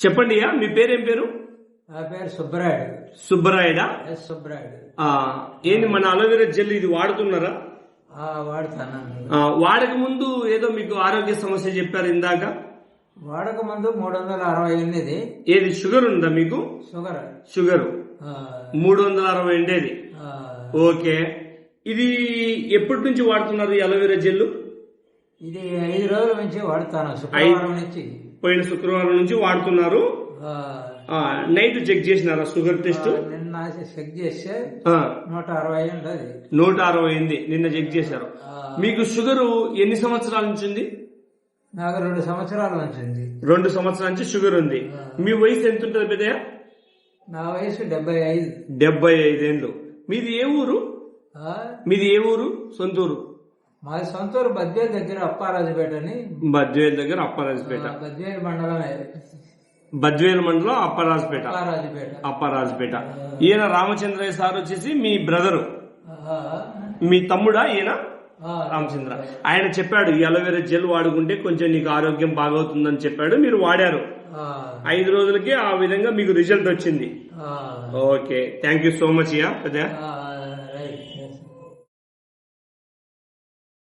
చెప్పండి మీ పేరేం పేరు? నా పేరు సుబ్బరాయుడు. సుబ్బరాయుడా? సుబ్బరాయుడు. ఏంది మన అలోవెరా జెల్ ఇది వాడుతున్నారా? వాడుతాను. వాడక ముందు ఏదో మీకు ఆరోగ్య సమస్య చెప్పారు ఇందాక. వాడక ముందు 368. ఏది షుగర్ ఉందా మీకు? షుగర్ 360 ఉండేది. ఓకే, ఇది ఎప్పటి నుంచి వాడుతున్నారు ఈ అలోవెరా జెల్? ఇది 5 రోజుల నుంచి వాడుతాను. శుక్రవారం నుంచి, పోయిన శుక్రవారం నుంచి వాడుతున్నారు. నైట్ చెక్ చేసినారా షుగర్ టెస్ట్? నిన్న చెక్ చేస్తే 160 ఉండదు. 160 అయింది నిన్న చెక్ చేశారు. మీకు షుగర్ ఎన్ని సంవత్సరాల నుంచి ఉంది? నాకు 2 సంవత్సరాల నుంచి ఉంది. 2 సంవత్సరాల నుంచి షుగర్ ఉంది. మీ వయసు ఎంత ఉంటుంది పెద్దయ్య? నా వయసు 75. 75 ఏళ్ళు. మీది ఏ ఊరు? సొంతూరు? మాది సొంతూరు బద్వేల్ దగ్గర అప్పారాజుపేట అని. బద్వేల్ దగ్గర అప్పారాజుపేట. బద్వేల్ మండలమే. బద్వేల్ మండలం అప్పారాజుపేట. ఈయన రామచంద్రయ్య సార్ వచ్చేసి మీ బ్రదరు, మీ తమ్ముడా ఈయన? రామచంద్ర. ఆయన చెప్పాడు ఈ అలోవెరా జెల్ వాడుకుంటే కొంచెం నీకు ఆరోగ్యం బాగవుతుందని చెప్పాడు. మీరు వాడారు. 5 రోజులకి ఆ విధంగా మీకు రిజల్ట్ వచ్చింది. Okay, thank you so much Peddayya.